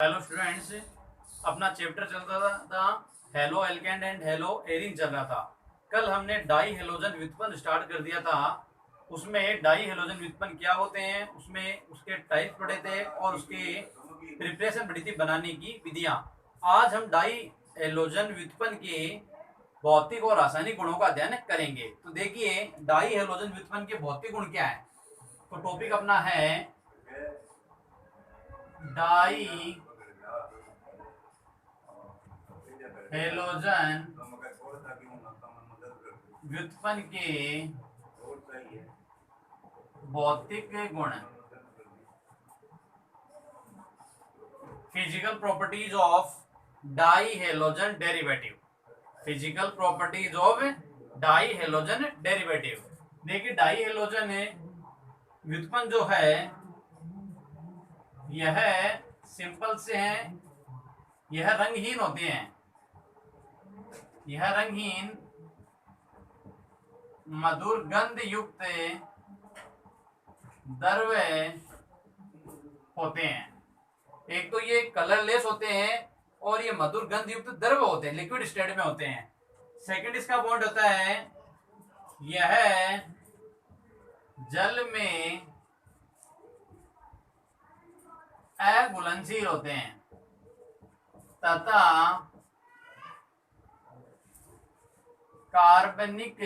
Hello students, अपना chapter चल रहा था halo alkane and hello Erin चल रहा था। कल हमने डाई हेलोजन व्युत्पन्न स्टार्ट कर दिया था। उसमें डाई हेलोजन व्युत्पन्न क्या होते हैं, उसमें उसके टाइप पढ़े थे और उसकी प्रिपरेशन पढ़ी थी, बनाने की विधियां। आज हम डाई हेलोजन व्युत्पन्न के भौतिक और रासायनिक गुणों का अध्ययन करेंगे। तो देखिए, डाई हेलोजन व्युत्पन्न के भौतिक गुण क्या है। तो टॉपिक अपना है डाई हेलोजन व्युत्पन्न के भौतिक गुण, physical properties of die halogen derivative. Physical properties of die halogen derivative. देखिए, डाई हेलोजन व्युत्पन्न जो है यह सिंपल से है, यह रंगहीन होते हैं। यह रंगहीन मधुर गंध युक्त द्रव होते हैं। एक तो ये कलरलेस होते हैं और ये मधुर गंध युक्त द्रव होते हैं, लिक्विड स्टेट में होते हैं। सेकंड इसका पॉइंट होता है, यह जल में अघुलनशील होते हैं तथा कार्बनिक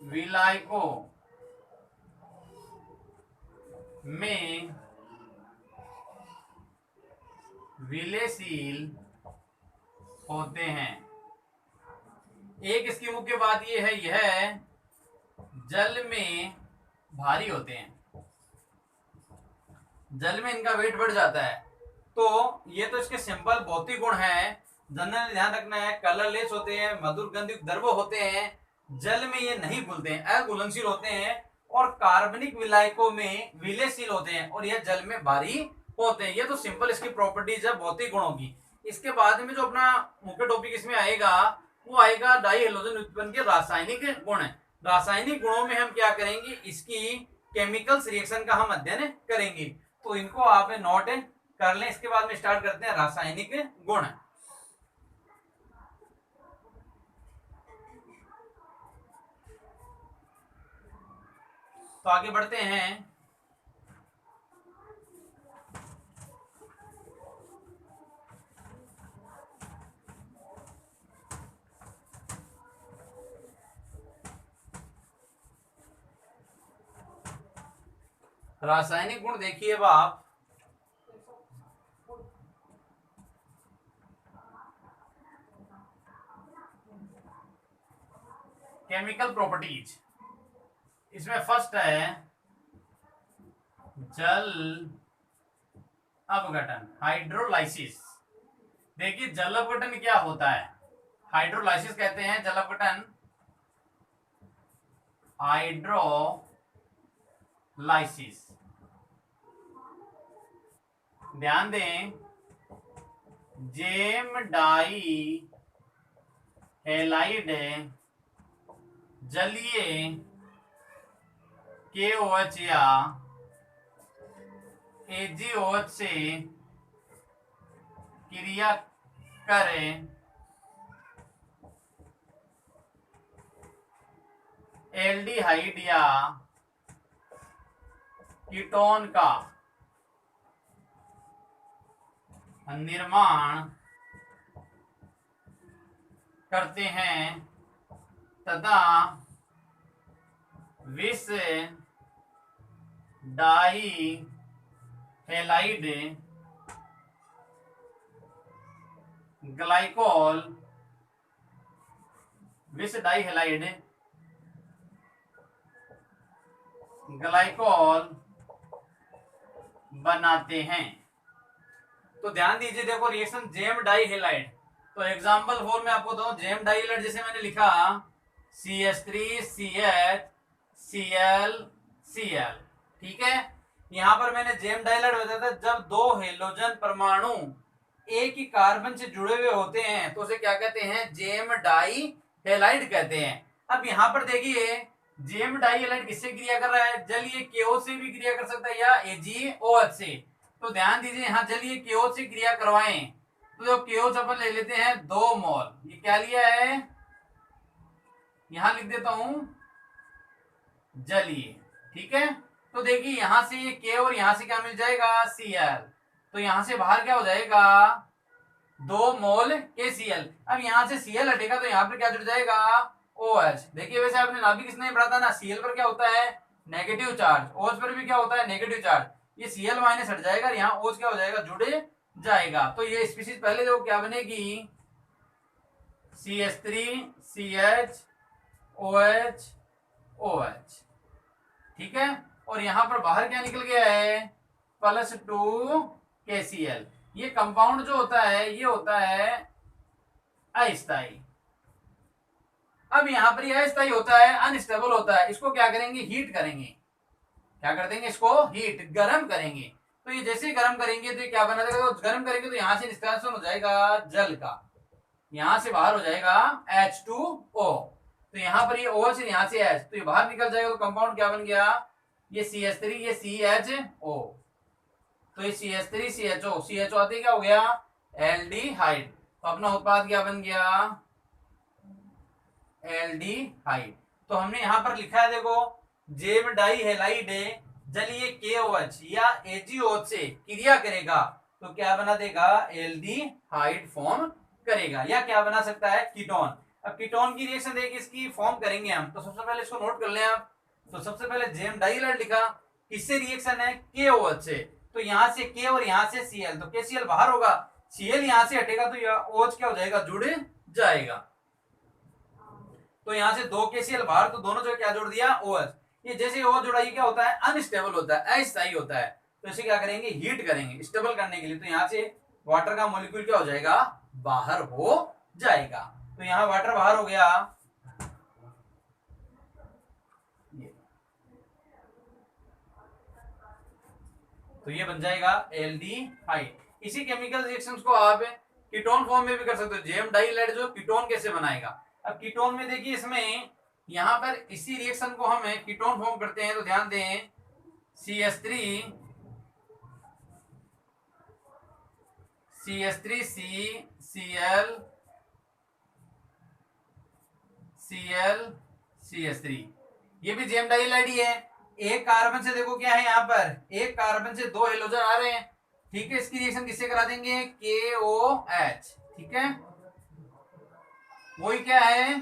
विलायकों में विलयशील होते हैं। एक इसकी मुख्य बात यह है, यह जल में भारी होते हैं, जल में इनका वेट बढ़ जाता है। तो ये तो इसके सिंपल भौतिक गुण है। जनरल ध्यान रखना है, कलरलेस होते हैं, मधुर गंधयुक्त द्रव होते हैं, जल में ये नहीं घुलते हैं, अघुलनशील होते हैं और कार्बनिक विलायकों में विलयशील होते हैं और यह जल में भारी होते हैं। ये तो सिंपल इसकी प्रॉपर्टीज है भौतिक गुणों की। इसके बाद में जो अपना मुख्य टॉपिक इसमें आएगा वो आएगा डाई हेलोजन व्युत्पन्न के रासायनिक गुण। रासायनिक गुणों में हम क्या करेंगे, इसकी केमिकल्स रिएक्शन का हम अध्ययन करेंगे। तो इनको आप नोट कर लें। इसके बाद में स्टार्ट करते हैं रासायनिक गुण। तो आगे बढ़ते हैं। रासायनिक गुण देखिए अब आप, केमिकल प्रॉपर्टीज। इसमें फर्स्ट है जल अपघटन, हाइड्रोलाइसिस। देखिए, जल अपघटन क्या होता है, हाइड्रोलाइसिस कहते हैं जल अपघटन, हाइड्रोलाइसिस। ध्यान दें, जेम डाई हेलाइड जलीय KOH या AgOH से क्रिया करें एल्डिहाइड या कीटोन का निर्माण करते हैं तथा विष डाई हेलाइड ग्लाइकोल, विष डाई हेलाइड ग्लाइकोल बनाते हैं। तो ध्यान दीजिए, देखो रिएक्शन जेम डाई हेलाइड। तो एग्जांपल 4 में आपको दो, जेम डाई हेलाइड जैसे मैंने लिखा CH3CH, ठीक है। यहां पर मैंने जेम डाई हेलाइड बताया था, जब दो हेलोजन परमाणु एक ही कार्बन से जुड़े हुए होते हैं तो उसे क्या कहते हैं, जेम डाई हेलाइड कहते हैं। अब यहां पर देखिए, जेम डाई हेलाइड किससे क्रिया कर रहा है, जल ये KO से भी क्रिया कर सकता है या AgOH से। तो ध्यान दीजिए यहाँ चलिए केओ से क्रिया करवाएं, तो जो केओ अपन ले लेते हैं 2 मोल, ये क्या लिया है, यहां लिख देता हूं जलीय, ठीक है। तो देखिए यहां से ये के और यहां से क्या मिल जाएगा Cl, तो यहां से बाहर क्या हो जाएगा 2 मोल KCl। अब यहां से Cl हटेगा तो यहां पर क्या जुड़ जाएगा OH। देखिए वैसे आपने नाभिक किसने पढ़ा था ना, Cl पर क्या होता है नेगेटिव चार्ज, OH पर भी क्या होता है नेगेटिव चार्ज, ये Cl माइनस हट जाएगा, यहाँ OH क्या हो जाएगा जुड़ जाएगा। तो ये स्पीशीज पहले देखो क्या बनेगी CH3CH OH OH, ठीक है। और यहां पर बाहर क्या निकल गया है +2 KCl। ये कंपाउंड जो होता है ये होता है अस्थाई। अब यहां पर ये अस्थाई होता है, अनस्टेबल होता है, इसको क्या करेंगे हीट करेंगे, क्या कर देंगे इसको हीट गर्म करेंगे। तो ये जैसे ही गर्म करेंगे तो ये क्या बना देगा, तो गर्म करेंगे तो यहां से निष्कासन हो जाएगा जल का, यहां से बाहर हो जाएगा H2O। तो यहां पर ये OH है, यहां से H, तो ये बाहर निकल जाएगा, तो कंपाउंड क्या बन गया ये CH3 ये CHO, तो ये CH3 CHO आते क्या हो गया एल्डिहाइड। तो अपना उत्पाद क्या बन गया एल्डिहाइड। तो हमने यहां पर लिखा है देखो जेम डाई हेलाइड जलीय KOH या AgOH से क्रिया करेगा तो क्या बना देगा एल्डिहाइड फॉर्म करेगा, या क्या बना सकता है कीटोन। अब कीटोन की रिएक्शन देखिए इसकी फॉर्म करेंगे हम, तो सबसे पहले इसको नोट कर लें आप। तो सबसे पहले जेम डाइहाइड लिखा, किससे रिएक्शन है KOH से, तो यहां से K और यहां से Cl, तो KCl बाहर होगा, Cl यहां से हटेगा तो यह OH क्या हो जाएगा जुड़ जाएगा। तो यहां से 2 KCl बाहर, तो दोनों जो क्या जोड़ दिया OH। ये जैसे OH जोड़ा ये क्या होता है अनस्टेबल होता है, अस्थायी होता है, तो इसे क्या करेंगे हीट करेंगे स्टेबल करने के लिए। तो यहां से वाटर का मॉलिक्यूल क्या हो जाएगा बाहर हो जाएगा। तो यहां वाटर बाहर हो गया, तो ये बन जाएगा एल्डिहाइड। इसी केमिकल रिएक्शंस को आप कीटोन फॉर्म में भी कर सकते हो। जेम डाइहाइड जो कीटोन कैसे बनाएगा, अब कीटोन में देखिए इसमें यहां पर इसी रिएक्शन को हम कीटोन फॉर्म करते हैं, तो ध्यान दें CH3 CH3C Cl CH3, ये भी जेम डाइहाइड ही है। एक कार्बन से देखो क्या है यहाँ पर एक कार्बन से 2 हेलोजन आ रहे हैं, ठीक है। इसकी रिएक्शन किससे करा देंगे KOH, ठीक है। वही क्या है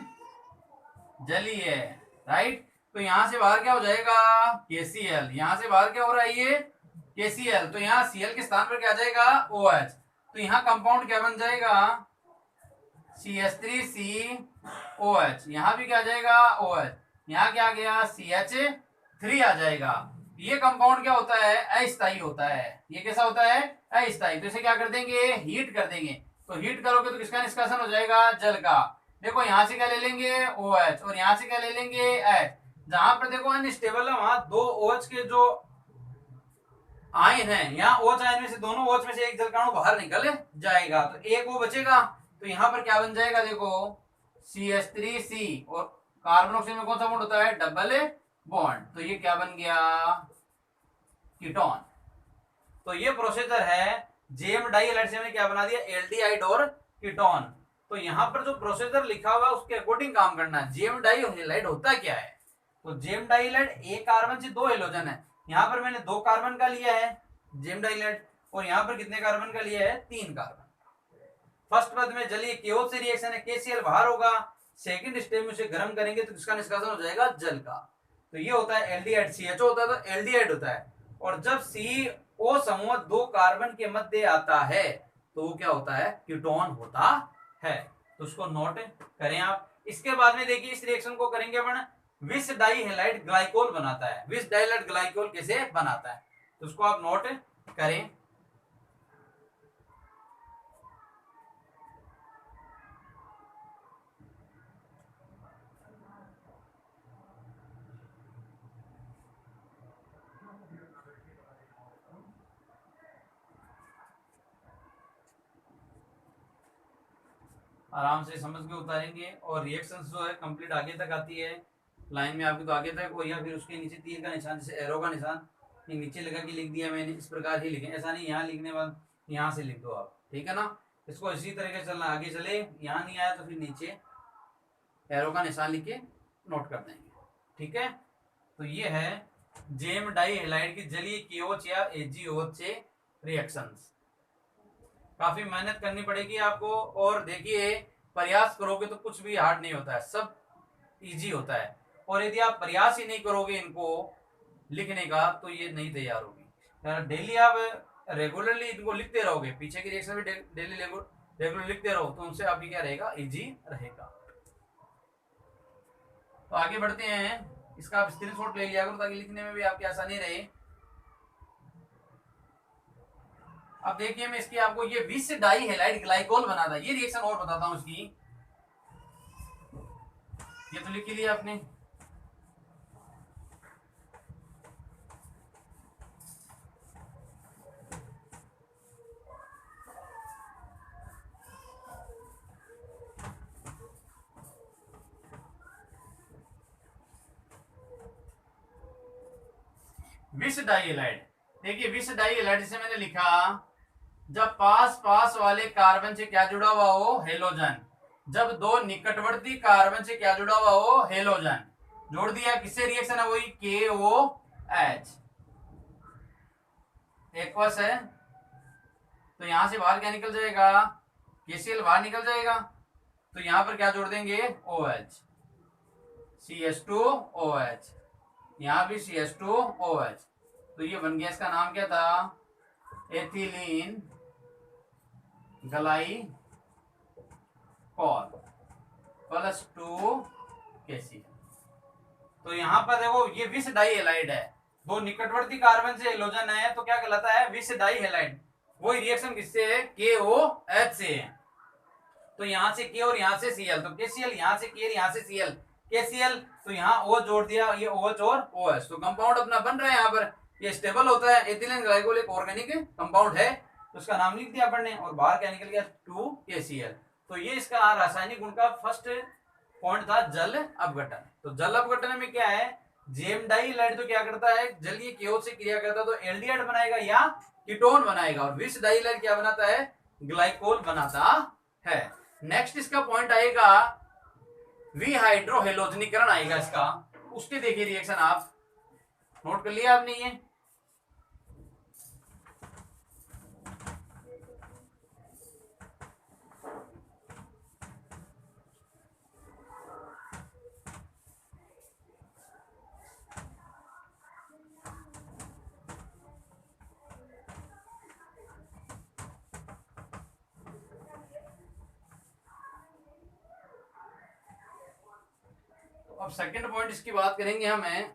जलीय है, राइट। तो यहां से बाहर क्या हो जाएगा KCl, यहां से बाहर क्या हो रहा है ये KCl, तो यहाँ Cl के स्थान पर क्या आ जाएगा OH। तो यहाँ कंपाउंड क्या बन जाएगा CH3COH, यहाँ भी क्या आ जाएगा OH, यहाँ क्या आ गया CH3 आ जाएगा। ये कंपाउंड क्या होता है अस्थायी होता है, ये कैसा होता है अस्थायी। तो इसे क्या कर देंगे हीट कर देंगे, तो हीट करोगे तो किसका निष्कासन हो जाएगा जल का। देखो यहां से क्या ले लेंगे OH और यहां से क्या ले लेंगे H, जहां पर देखो अनस्टेबल है वहां 2 OH के जो आयन है, यहाँ OH आयन में से दोनों OH में से एक जलकाणु बाहर निकल जाएगा, तो एक वो बचेगा। तो यहाँ पर क्या बन जाएगा देखो CH3C और कार्बन ऑक्सीजन में कौन सा बॉन्ड होता है डबल बॉन्ड, तो ये क्या बन गया कीटोन। तो ये प्रोसीजर है जेम डाइहाइड से हमने क्या बना दिया एल्डिहाइड और कीटोन। तो यहाँ पर जो प्रोसीजर लिखा हुआ है उसके अकॉर्डिंग काम करना है। जेम डाइहाइड होता क्या है, तो जेम डाइहाइड एक कार्बन से 2 हेलोजन है, यहाँ पर मैंने 2 कार्बन का लिया है जेम डाइहाइड, और यहाँ पर कितने कार्बन का लिया है 3 कार्बन। फर्स्ट पद में जलीय KOH से रिएक्शन है, KCl बाहर होगा, सेकंड स्टेज में उसे गर्म करेंगे तो किसका निष्कासन हो जाएगा जल का। तो ये होता है एल्डिहाइड, CHO होता है तो एल्डिहाइड होता है। और जब CO समूह 2 कार्बन के मध्य आता है तो वो क्या होता है कीटोन होता है। तो उसको नोट करें आप। इसके बाद में देखिए इस रिएक्शन को करेंगे अपन विस डाइहाइड ग्लाइकोल बनाता है। विस डाइहाइड ग्लाइकोल कैसे बनाता है तो उसको आप नोट करें। आराम से समझ के उतारेंगे, और रिएक्शंस जो है कंप्लीट आगे तक आती है लाइन में आपकी, तो आगे तक, और या फिर उसके नीचे तीर का निशान जैसे एरो का निशान ये नीचे लगा के लिख दिया मैंने, इस प्रकार ही लिखें, ऐसा नहीं यहाँ लिखने वाला यहाँ से लिख दो आप, ठीक है ना। इसको इसी तरीके से चलना, आगे चले, यहाँ नहीं आया तो फिर नीचे एरो का निशान लिख के नोट कर देंगे, ठीक है। तो ये है जेम डाई हैलाइड की जलीय KOH या AgOH से रिएक्शंस। काफी मेहनत करनी पड़ेगी आपको, और देखिए प्रयास करोगे तो कुछ भी हार्ड नहीं होता है, सब इजी होता है। और यदि आप प्रयास ही नहीं करोगे इनको लिखने का तो ये नहीं तैयार होगी। डेली आप रेगुलरली इनको लिखते रहोगे, पीछे की रिएक्शन भी डेली रेगुलर लिखते रहो, तो उनसे आपकी क्या रहेगा, इजी रहेगा। तो आगे बढ़ते हैं, इसका आप स्क्रीनशॉट ले लिया करो ताकि लिखने में भी आपकी आसानी रहे। अब देखिए मैं इसकी आपको ये विस डाई हैलाइड ग्लाइकोल बनाता है, ये रिएक्शन और बताता हूं इसकी। ये तो लिख लिया आपने। विस डाई हैलाइड, देखिए विस डाई हैलाइड से मैंने लिखा जब पास पास वाले कार्बन से क्या जुड़ा हुआ हो, हेलोजन। जब दो निकटवर्ती कार्बन से क्या जुड़ा हुआ हो, हेलोजन। जोड़ दिया, किससे रिएक्शन है, वही KOH एक्वस है, तो यहां से बाहर क्या निकल जाएगा, KCl बाहर निकल जाएगा, तो यहां पर क्या जोड़ देंगे, OH, CH2OH, यहां भी CH2OH, तो ये बन गया, इसका नाम क्या था, एथिलीन ग्लाइकोल प्लस 2 KCl। तो यहां पर देखो ये विस डाई हैलाइड है, दो निकटवर्ती कार्बन से हेलोजन है, तो क्या कहलाता है, विस डाई हैलाइड। वही रिएक्शन किससे है, KOH से है। तो यहां से K और यहां से Cl, तो KCl यहां से K, यहां से Cl, KCl, तो यहां O जोड़ दिया, ये OH और OH, तो कंपाउंड अपना बन रहा है। यहाँ पर ये स्टेबल होता है, एथिलीन ग्लाइकोल एक ऑर्गेनिक कंपाउंड है, तो उसका नाम लिख दिया अपन ने, और बाहर क्या निकल गया, 2 KCl। तो ये इसका रासायनिक गुण का फर्स्ट पॉइंट था, जल अपघटन। तो जल अपघटन में क्या है, जेम डाई हैलाइड तो क्या करता है, जलीय KOH से क्रिया करता है तो एल्डिहाइड बनाएगा या कीटोन बनाएगा, और विस डाई हैलाइड क्या बनाता है, ग्लाइकोल बनाता है। नेक्स्ट इसका पॉइंट आएगा विहाइड्रोहेलोजनीकरण आएगा इसका, उसके देखिए रिएक्शन आप नोट कर लिया आपने ये। अब सेकंड पॉइंट इसकी बात करेंगे हमें,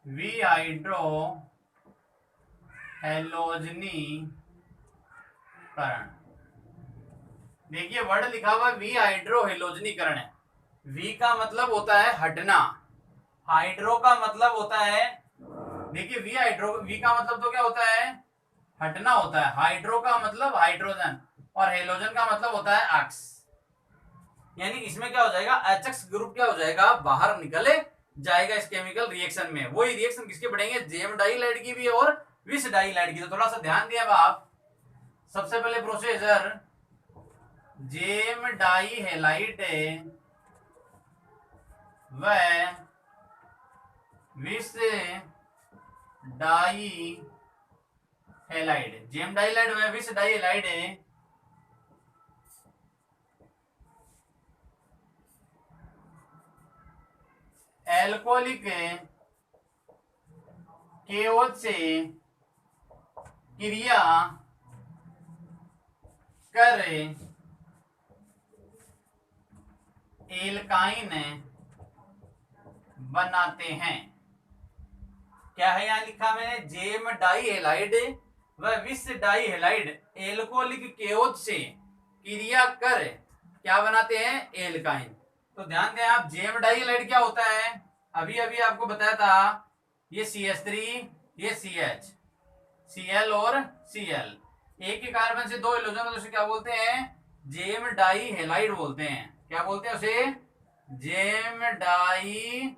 विहाइड्रोहेलोजनीकरण। देखिए वर्ड लिखा हुआ विहाइड्रोहेलोजनीकरण है, वी का मतलब होता है हटना, हाइड्रो का मतलब होता है, देखिए वी का मतलब तो क्या होता है, हटना होता है, हाइड्रो का मतलब हाइड्रोजन, और हेलोजन का मतलब होता है अक्स। यानी इसमें क्या हो जाएगा, HX ग्रुप क्या हो जाएगा, बाहर निकले जाएगा इस केमिकल रिएक्शन में। वही रिएक्शन किसके पड़ेंगे, जेम डाई हैलाइड की भी और विस डाई हैलाइड की। तो थोड़ा सा ध्यान दिया आप, सबसे पहले प्रोसीजर, जेम डाई हैलाइड व vic di halide, gem di halide व vic di halide alcoholic KOH से क्रिया कर एल्काइन बनाते हैं। क्या है यहां लिखा मैंने, जेम डाई हैलाइड व vic di halide alcoholic KOH से क्रिया कर क्या बनाते हैं, एल्काइन। तो ध्यान दें आप, जेम डाई हैलाइड क्या होता है, अभी अभी आपको बताया था, ये CH3, ये CH, Cl और Cl, एक ही कार्बन से दो हेलोजन, तो उसे क्या बोलते हैं, जेम डाई हैलाइड बोलते हैं। क्या बोलते हैं उसे, जेम डाई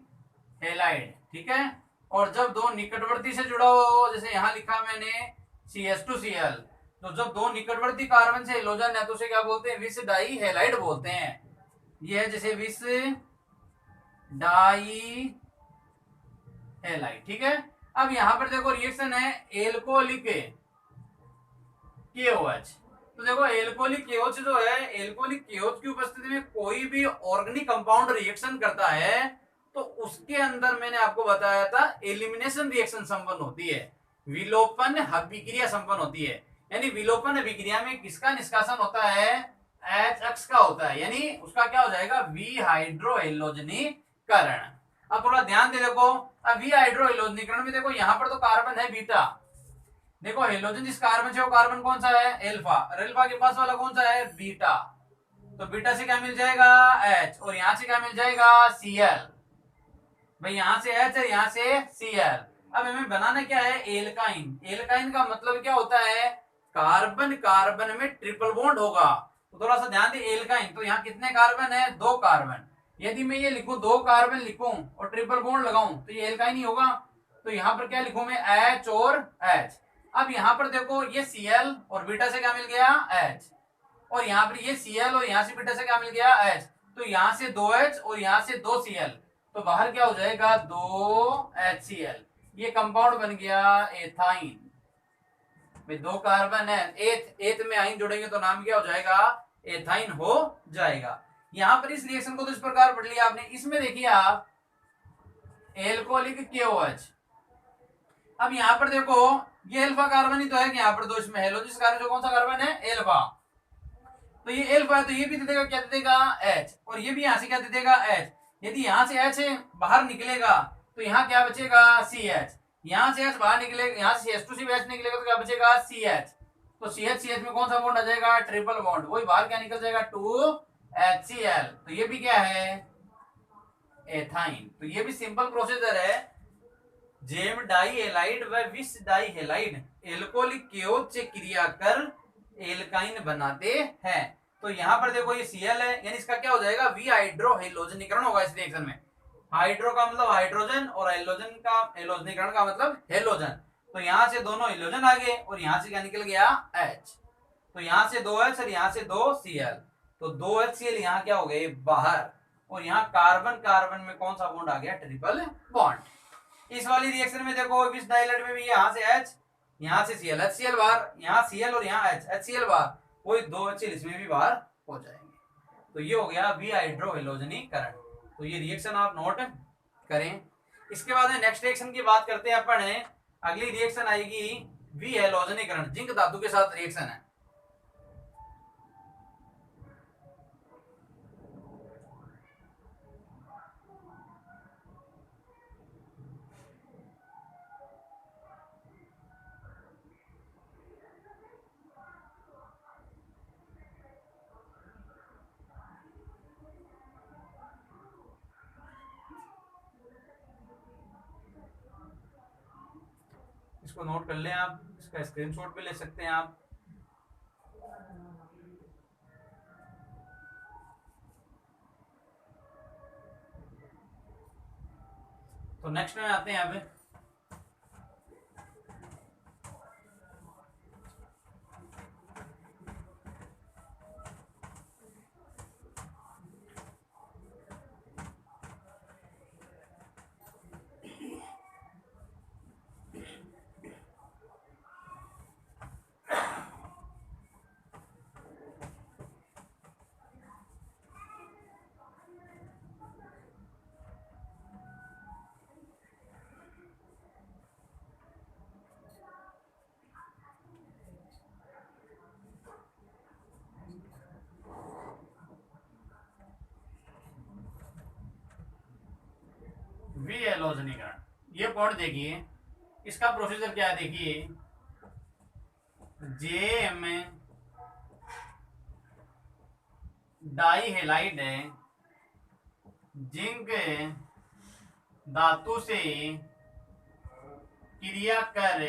हेलाइड, ठीक है। और जब दो निकटवर्ती से जुड़ा हुआ हो, जैसे यहां लिखा मैंने CH2Cl, तो जब दो निकटवर्ती कार्बन से हेलोजन है तो उसे क्या बोलते हैं, विस डाई हेलाइड बोलते हैं। ये है जैसे विस डाई हेलाइड, ठीक है। अब यहां पर देखो रिएक्शन है एल्कोहलिक KOH। तो देखो एल्कोहलिक KOH जो है, एल्कोहलिक KOH की उपस्थिति में कोई भी ऑर्गेनिक कंपाउंड रिएक्शन करता है तो उसके अंदर मैंने आपको बताया था एलिमिनेशन रिएक्शन संपन्न होती है, विलोपन अभिक्रिया संपन्न होती है। यानी विलोपन अभिक्रिया में किसका निष्कासन होता है, H अक्ष का होता है, यानी उसका क्या हो जाएगा, विहाइड्रोहेलोजनीकरण। अब थोड़ा ध्यान दे देखो, अब विहाइड्रोहेलोजनीकरण में देखो यहां पर तो कार्बन है बीटा, देखो हेलोजन जिस कार्बन से वो कार्बन कौन सा है, एल्फा, और एल्फा के पास वाला कौन सा है, बीटा। तो बीटा से क्या मिल जाएगा, H, और यहां से क्या मिल जाएगा, Cl। भाई यहां से H और यहां से Cl। अब हमें बनाना क्या है, एल्काइन। एल्काइन का मतलब क्या होता है, कार्बन कार्बन में ट्रिपल बॉन्ड होगा। तो थोड़ा सा ध्यान दे, एल्काइन तो यहाँ कितने कार्बन है, 2 कार्बन। यदि मैं ये लिखूं 2 कार्बन लिखूं और ट्रिपल बॉन्ड लगाऊं तो ये एल्काइन ही होगा। तो यहाँ पर क्या लिखूं मैं, H और H। अब यहाँ पर देखो ये Cl और बीटा से क्या मिल गया, H, और यहाँ पर ये Cl और यहाँ से बीटा से क्या मिल गया, H। तो यहाँ से 2H और यहाँ से 2Cl, तो बाहर क्या हो जाएगा, 2HCl। ये कंपाउंड बन गया एथाइन। भाई 2 कार्बन है, एथ एथ में आइन जोड़ेंगे तो नाम क्या हो जाएगा, एथाइन हो जाएगा। यहां पर इस रिएक्शन को तो इस प्रकार पढ़ लिया आपने। इसमें देखिए आप एल्कोहलिक KOH। अब यहां पर देखो ये अल्फा कार्बन ही तो है कि यहाँ पर दो इसमें हेलोजिस कार्बन जो कौन सा कार्बन है, एल्फा। तो ये एल्फा है तो ये भी दे देगा, क्या दे देगा, H, और ये भी यहां से क्या दे देगा, H। यदि यहां से H बाहर निकलेगा तो यहाँ क्या बचेगा, CH। यहां से H बाहर निकलेगा, यहाँ से H2CH निकलेगा तो क्या बचेगा, CH। तो CH में कौन सा बॉन्ड आ जाएगा, ट्रिपल बॉन्ड। वही बाहर क्या निकल जाएगा, 2HCl। तो ये भी क्या है, एथाइन। तो ये भी सिंपल प्रोसीजर है। जेम डाई हेलाइड व vic die halide alcoholic KOH से क्रिया कर एल्काइन बनाते हैं। तो यहां पर देखो ये Cl है, यानी इसका क्या हो जाएगा, विहाइड्रोहेलोजनीकरण होगा इस रिएक्शन में। हाइड्रो का मतलब हाइड्रोजन और हेलोजन का, हेलोजनीकरण का मतलब हेलोजन। तो यहां से दोनों हेलोजन आ गए और यहां से क्या निकल गया, H। तो यहां से 2H और यहां से 2Cl, तो 2HCl यहां क्या हो गए, बाहर। और यहां कार्बन कार्बन में कौन सा बॉन्ड आ गया, ट्रिपल बॉन्ड। इस वाली रिएक्शन में देखो इस डाइलेट में भी यहां से H, यहां से Cl, HCl बाहर, यहां Cl और यहां H, HCl बाहर, कोई 2 HCl इसमें भी बाहर हो जाएंगे। तो ये हो गया विहाइड्रोहेलोजनीकरण। तो ये रिएक्शन आप नोट करें। इसके बाद में नेक्स्ट रिएक्शन की बात करते हैं अपन। अगली रिएक्शन आएगी विहेलोजनीकरण, जिंक धातु के साथ रिएक्शन है। इसको नोट कर लें आप, इसका स्क्रीनशॉट भी ले सकते हैं आप। तो नेक्स्ट में आते हैं अब। विहेलोजनीकरण, ये पॉइंट देखिए, इसका प्रोसीजर क्या है, देखिए जेम डाई हेलाइड जिंक धातु से क्रिया कर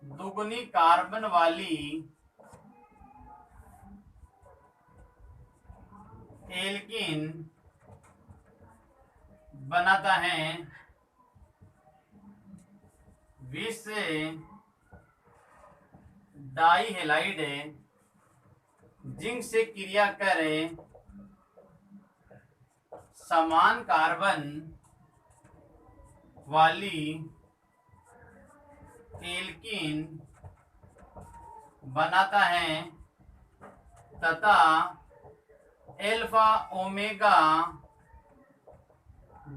दुगुनी कार्बन वाली एल्कीन बनाता है, विष डाई हेलाइड जिंक से क्रिया करे समान कार्बन वाली एल्कीन बनाता है तथा alpha omega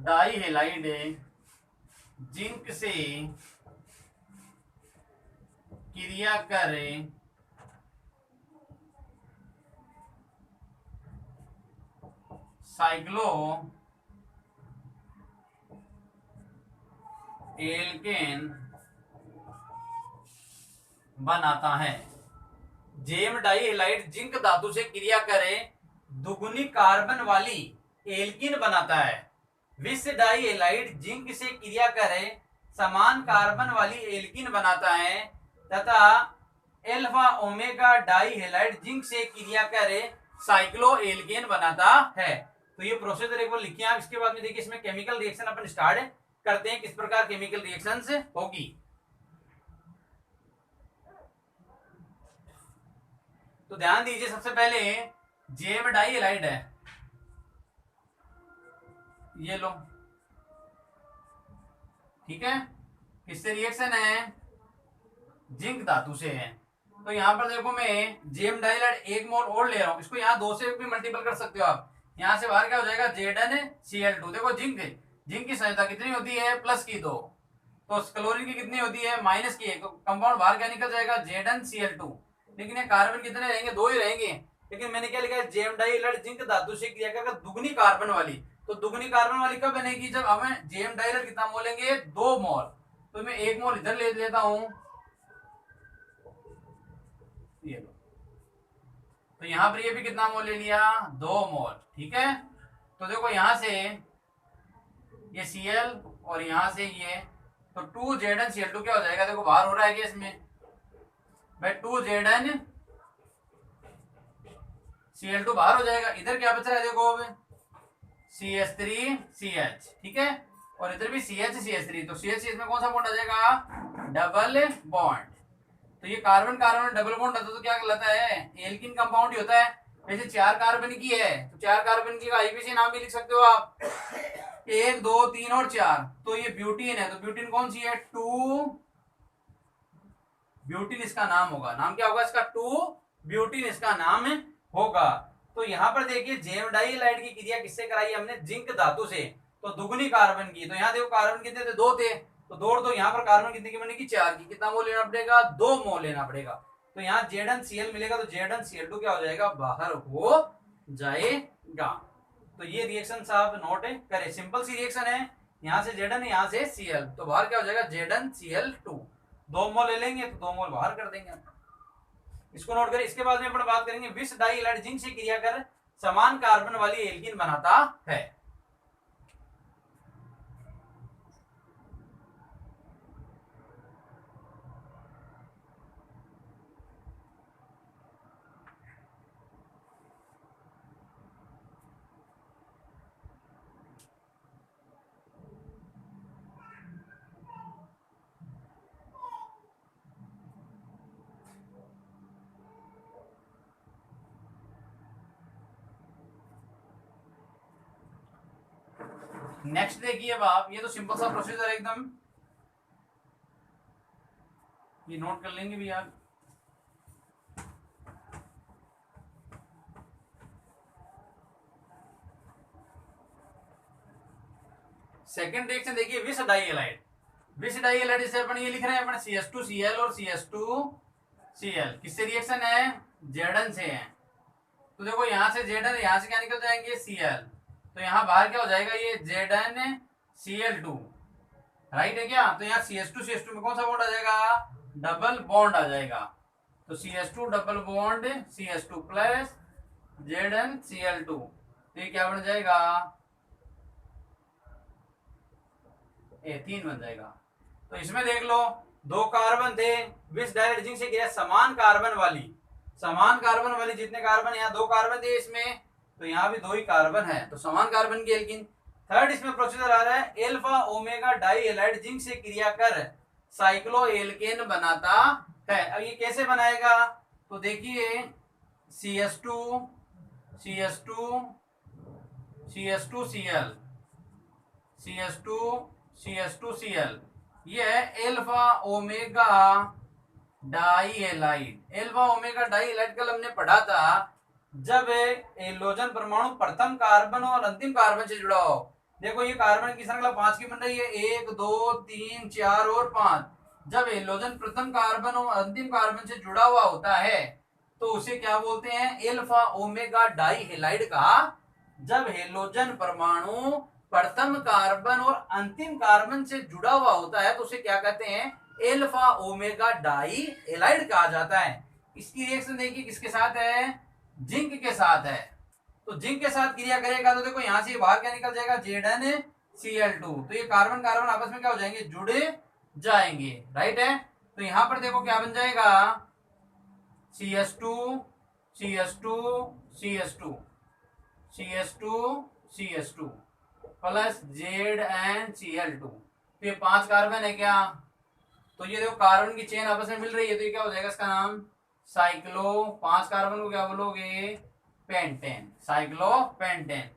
die halide zinc से क्रिया करे साइक्लो एल्केन बनाता है। जेम डाई हेलाइड जिंक धातु से क्रिया करे दुगुनी कार्बन वाली एल्कीन बनाता है। विष डाई हेलाइड जिंक से क्रिया करे समान कार्बन वाली एल्कीन बनाता है तथा alpha omega die halide zinc से क्रिया करे साइक्लो एल्केन बनाता है। तो ये प्रोसीजर एक बार लिखिए आप। इसके बाद में देखिए इसमें केमिकल रिएक्शन अपन स्टार्ट करते हैं, किस प्रकार केमिकल रिएक्शंस होगी। तो ध्यान दीजिए, सबसे पहले जेम डाई हेलाइड है, ये लो, ठीक है, किससे रिएक्शन है, जिंक धातु से है। तो यहां पर देखो मैं जेम डाई हेलाइड 1 मोल और ले रहा हूं, इसको यहां 2 से भी मल्टीपल कर सकते हो आप। यहां से बाहर क्या हो जाएगा, ZnCl2। देखो जिंक की संयोजकता कितनी होती है, +2, तो क्लोरीन की कितनी होती है, -1, तो कंपाउंड बाहर क्या निकल जाएगा, ZnCl2। लेकिन ये कार्बन कितने रहेंगे, 2 ही रहेंगे। लेकिन मैंने क्या लिखा है, जेम डाई हेलाइड जिंक धातु से क्रिया कर दुगनी कार्बन वाली। तो दुगनी कार्बन वाली कब बनेगी, जब हमें जेम डाई हेलाइड कितना मोल लेंगे, 2 मोल। तो मैं 1 मोल इधर ले लेता हूं, ये लो, तो यहां पर ये भी कितना मोल ले लिया, 2 मोल, ठीक है। तो देखो यहां से ये Cl और यहां से ये, तो 2ZnCl2 क्या हो जाएगा, देखो बाहर हो रहा है कि इसमें भाई 2ZnCl2 बाहर हो जाएगा। इधर क्या बच रहा है, देखो अब CH3CH, ठीक है, और इधर भी CH तो CH में कौन सा बॉन्ड आ जाएगा, डबल बॉन्ड। तो ये कार्बन कार्बन में डबल बॉन्ड होता तो क्या कहलाता है, एल्कीन कंपाउंड ही होता है। वैसे 4 कार्बन की है तो 4 कार्बन की आईपीसी नाम भी लिख सकते हो आप, 1 2 3 और 4। तो ये ब्यूटीन है, तो ब्यूटीन कौन सी है, 2 ब्यूटीन इसका नाम होगा। नाम क्या होगा इसका, 2 ब्यूटीन इसका नाम होगा। तो यहाँ पर देखिए जेम डाई हेलाइड की क्रिया किससे कराई हमने, जिंक धातु से, तो दुगुनी कार्बन की। तो यहाँ देखो कार्बन कितने थे, 2 थे, तो दो यहाँ पर कार्बन कितने की बनेगी, 4 की। कितना मोल लेना पड़ेगा, 2 मोल लेना पड़ेगा। तो यहाँ ZnCl मिलेगा, तो ZnCl2 क्या हो जाएगा, बाहर हो जाएगा। तो ये रिएक्शन आप नोट करें, सिंपल सी रिएक्शन है, यहाँ से Zn यहाँ से Cl, तो बाहर क्या हो जाएगा, ZnCl2। 2 मोल ले लेंगे तो 2 मोल बाहर कर देंगे, इसको नोट करें। इसके बाद में अपन बात करेंगे विष डाई हेलाइड जिंक से क्रिया कर समान कार्बन वाली एल्कीन बनाता है। नेक्स्ट देखिए अब आप, ये तो सिंपल सा प्रोसीजर है एकदम, ये नोट कर लेंगे भी आप। सेकंड रिएक्शन देखिए विष डाई हेलाइड। विष डाई हेलाइड से अपन ये लिख रहे हैं, अपन CH2Cl और CH2Cl किससे रिएक्शन है, Zn से है। तो देखो यहाँ से Zn, यहाँ से क्या निकल जाएंगे, Cl, तो यहाँ बाहर क्या हो जाएगा, ये ZnCl2, राइट है क्या। तो यहाँ CH2 में कौन सा बॉन्ड आ जाएगा, डबल बॉन्ड आ जाएगा। तो CH2 double bond CH2 plus ZnCl2, तो ये क्या बन जाएगा, एथीन बन जाएगा। तो इसमें देख लो 2 कार्बन थे, विष डाई हेलाइड जिंक से गया समान कार्बन वाली जितने कार्बन, यहाँ 2 कार्बन थे इसमें, तो यहाँ भी 2 ही कार्बन है, तो समान कार्बन की एल्कीन। थर्ड इसमें प्रोसीजर आ रहा है, alpha omega die halide zinc से क्रिया कर साइक्लो एल्केन बनाता है। अब ये कैसे बनाएगा, तो देखिए CS2 CS2 CS2 Cl CS2 CS2 Cl, ये है alpha omega die halide. Alpha omega die halide कल हमने पढ़ा था, जब एलोजन परमाणु प्रथम कार्बन और अंतिम कार्बन से जुड़ा हो। देखो ये कार्बन की श्रृंखला 5 की बन रही है, 1 2 3 4 और 5। जब एलोजन प्रथम कार्बन और अंतिम कार्बन से जुड़ा हुआ होता है तो उसे क्या बोलते हैं, एल्फा ओमेगा डाई हैलाइड कहा। जब हेलोजन परमाणु प्रथम कार्बन और अंतिम कार्बन से जुड़ा हुआ होता है तो उसे क्या कहते हैं, एल्फा ओमेगा डाई हैलाइड कहा जाता है। इसकी रिएक्शन देखिए किसके साथ है, जिंक के साथ है। तो जिंक के साथ क्रिया करेगा तो देखो यहां से बाहर क्या निकल जाएगा, ZnCl2। तो ये कार्बन कार्बन आपस में क्या हो जाएंगे, जुड़े जाएंगे, राइट है। तो यहां पर देखो क्या बन जाएगा, CS2 CS2 CS2 CS2 CS2 plus ZnCl2। तो ये 5 कार्बन है क्या, तो ये देखो कार्बन की चेन आपस में मिल रही है, तो ये क्या हो जाएगा, इसका नाम साइक्लो। 5 कार्बन को क्या बोलोगे, पेंटेन, साइक्लोपेंटेन।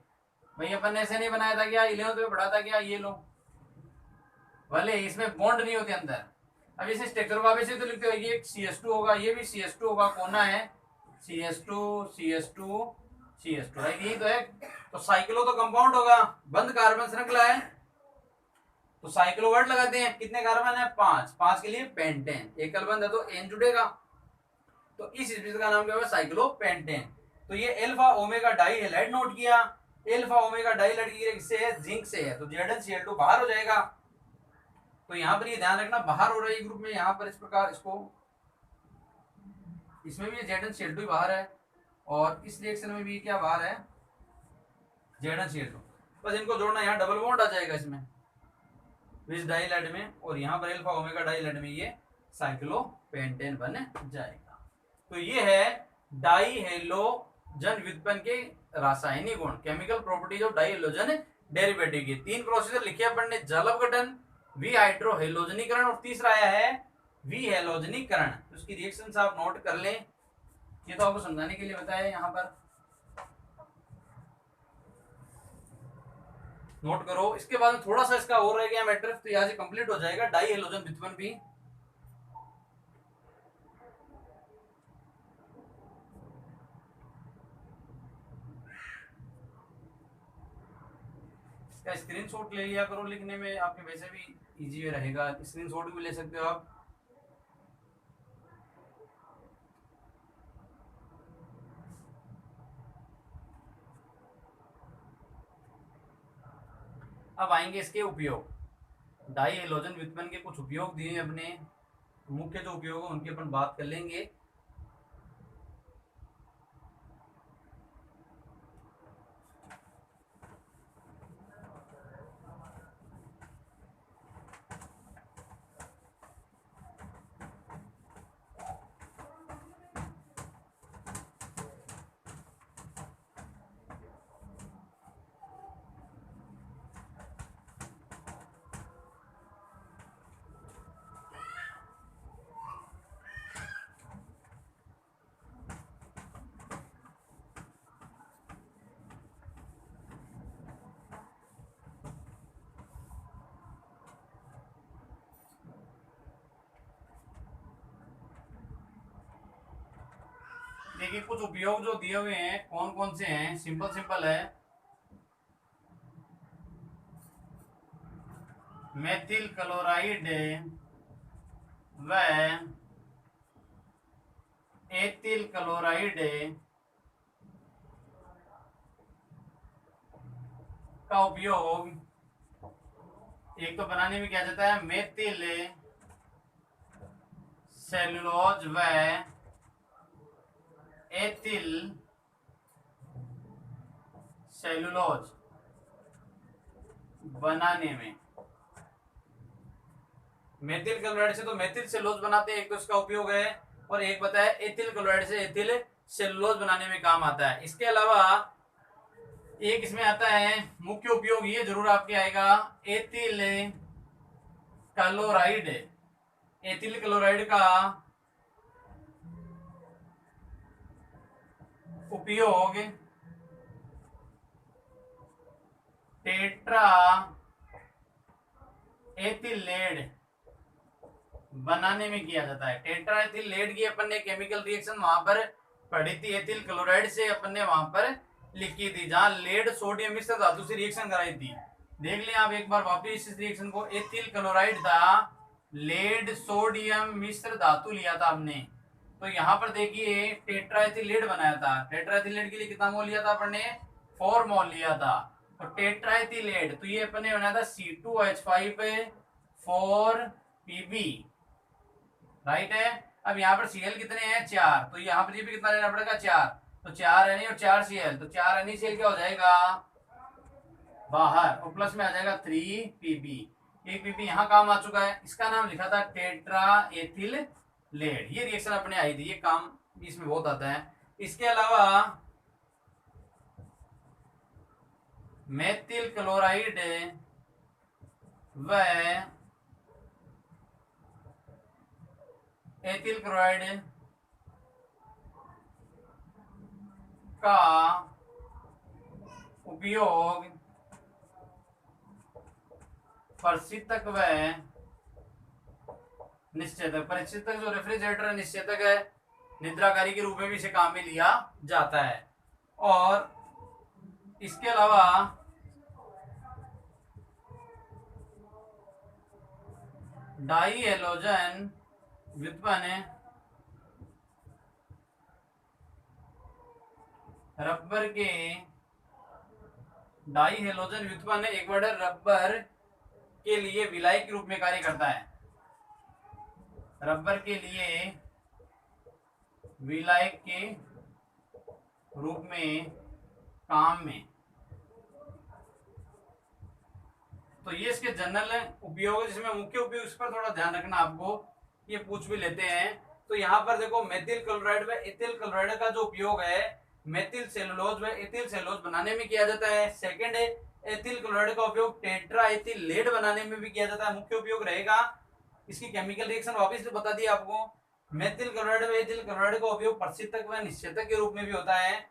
भाई अपन ने ऐसे नहीं बनाया था क्या, 11th में पढ़ा था क्या, ये लो, भले इसमें बॉन्ड नहीं होते अंदर। अब इसे स्ट्रक्चर को आप ऐसे तो लिखते हो, ये CS2 होगा, ये भी CS2 होगा, कोना है CS2 CS2 CS2, राइट, यही तो है। तो साइक्लो तो कंपाउंड होगा, बंद कार्बन श्रृंखला है, तो साइक्लो वर्ड लगाते हैं। कितने कार्बन है, 5, 5 के लिए पेंटेन, एकल बंद है तो एन जुड़ेगा, तो इस स्पीशीज का नाम क्या होगा, साइक्लोपेंटेन। तो ये alpha omega die halide note किया। एल्फा ओमेगा डाई हैलाइड किससे है, जिंक से है, तो ZnCl2 बाहर हो जाएगा। तो यहां पर ये ध्यान रखना, बाहर हो रहा है ग्रुप में, यहां पर इस प्रकार इसको, इसमें भी ZnCl2 बाहर है, और इस रिएक्शन में भी क्या बाहर है, ZnCl2। बस इनको जोड़ना, यहाँ डबल बॉन्ड आ जाएगा इसमें विच डाई हैलाइड में, और यहाँ पर एल्फा ओमेगा डाई हैलाइड में ये साइक्लोपेंटेन बन जाएगा। तो ये है डाई हेलोजन व्युत्पन्न के रासायनिक गुण, chemical properties of die halogen derivative की। 3 प्रोसीजर लिखे अपन ने, जल अपघटन, विहाइड्रोहेलोजनीकरण, और तीसरा आया है विहेलोजनीकरण। तो उसकी रिएक्शंस आप नोट कर लें, ये तो आपको समझाने के लिए बताया, यहाँ पर नोट करो। इसके बाद में थोड़ा सा इसका और रह गया मैटर, तो यहाँ से कंप्लीट हो जाएगा डाई हेलोजन व्युत्पन्न भी। इसका स्क्रीनशॉट ले लिया करो, लिखने में आपके वैसे भी इजी रहेगा, स्क्रीनशॉट भी ले सकते हो आप। अब आएंगे इसके उपयोग। डाई हेलोजन व्युत्पन्न के कुछ उपयोग दिए अपने, मुख्य जो उपयोग है उनकी अपन बात कर लेंगे। देखिए कुछ उपयोग जो दिए हुए हैं कौन कौन से हैं, सिंपल सिंपल है। मेथिल क्लोराइड व एथिल क्लोराइड का उपयोग एक तो बनाने में किया जाता है, मेथिल सेलुलोज व एथिल सेलुलोज बनाने में। मेथिल क्लोराइड से तो मेथिल सेलुलोज बनाते हैं, एक तो इसका उपयोग है, और एक बताया एथिल क्लोराइड से एथिल सेलुलोज बनाने में काम आता है। इसके अलावा एक इसमें आता है मुख्य उपयोग, ये जरूर आपके आएगा, एथिल क्लोराइड। एथिल क्लोराइड का उपयोग टेट्रा एथिलेट बनाने में किया जाता है। टेट्रा एथिलेट की अपन ने केमिकल रिएक्शन वहां पर पढ़ी थी, एथिल क्लोराइड से अपन ने वहां पर लिखी थी, जहां लेड सोडियम मिश्र धातु से रिएक्शन कराई थी। देख लें आप एक बार वापिस इस रिएक्शन को, एथिल क्लोराइड था, लेड सोडियम मिश्र धातु लिया था हमने, तो यहाँ पर देखिए टेट्रा एथिलेट बनाया था। टेट्रा एथिलेट के लिए कितना मोल लिया था अपन ने, 4 मोल लिया था। तो टेट्रा एथिलेट, तो ये अपन ने बनाया था C2H5 4Pb, राइट है। अब यहाँ पर Cl कितने हैं, 4, तो यहाँ पर ये भी कितना लेना पड़ेगा, 4, तो 4 Na और 4 Cl, तो 4 NaCl क्या हो जाएगा बाहर, और प्लस में आ जाएगा 3Pb। एक Pb यहाँ काम आ चुका है, इसका नाम लिखा था टेट्रा एथिलेट। ये रिएक्शन अपने आई थी, ये काम इसमें बहुत आता है। इसके अलावा मेथिल क्लोराइड व एथिल क्लोराइड का उपयोग प्रशीतक व निश्चेतक, प्रशीतक जो रेफ्रिजरेटर निश्चेतक है, निद्राकारी के रूप में भी इसे काम में लिया जाता है। और इसके अलावा डाई हेलोजन व्युत्पन्न रबर के, डाई हेलोजन व्युत्पन्न एक वर्ड रबर के लिए विलायक के रूप में कार्य करता है, रबर के लिए विलायक के रूप में काम में। तो ये इसके जनरल उपयोग है, जिसमें मुख्य उपयोग इस पर थोड़ा ध्यान रखना आपको, ये पूछ भी लेते हैं। तो यहाँ पर देखो मेथिल क्लोराइड व एथिल क्लोराइड का जो उपयोग है मेथिल सेलुलोज व एथिल सेलुलोज बनाने में किया जाता है। सेकंड है एथिल क्लोराइड का उपयोग टेट्रा एथिलेट बनाने में भी किया जाता है, मुख्य उपयोग रहेगा। इसकी केमिकल रिएक्शन वापस से बता दी आपको। मेथिल क्लोराइड व एथिल क्लोराइड का उपयोग प्रशीतक व निश्चेतक के रूप में भी होता है,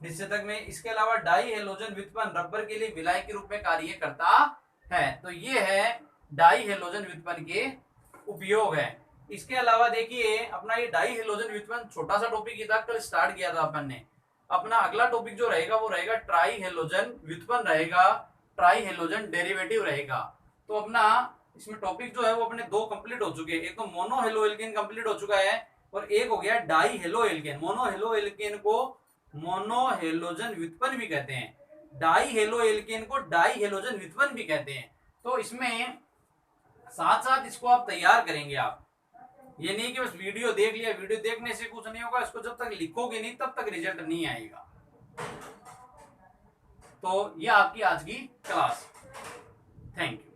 निश्चेतक में। इसके अलावा डाई हेलोजन व्युत्पन्न रबर के लिए विलायक के रूप में कार्य करता है। तो ये है डाई हेलोजन व्युत्पन्न के उपयोग है। इसके अलावा देखिए अपना ये डाई हेलोजन व्युत्पन्न छोटा सा टॉपिक ही था, कल स्टार्ट किया था अपन ने। अपना अगला टॉपिक जो रहेगा वो रहेगा ट्राई हेलोजन व्युत्पन्न रहेगा, ट्राई हेलोजन डेरिवेटिव रहेगा। तो अपना इसमें टॉपिक जो है वो अपने 2 कंप्लीट हो चुके हैं, एक तो मोनो हेलो एल्केन कंप्लीट हो चुका है और एक हो गया die halo alkane. Mono halo alkane को मोनो हेलोजन व्युत्पन्न भी कहते हैं, डाई हेलो एल्केन को डाई हेलोजन व्युत्पन्न भी कहते हैं। तो इसमें साथ साथ इसको आप तैयार करेंगे आप, ये नहीं कि बस वीडियो देख लिया, वीडियो देखने से कुछ नहीं होगा, इसको जब तक लिखोगे नहीं तब तक रिजल्ट नहीं आएगा। तो ये आपकी आज की क्लास, थैंक यू।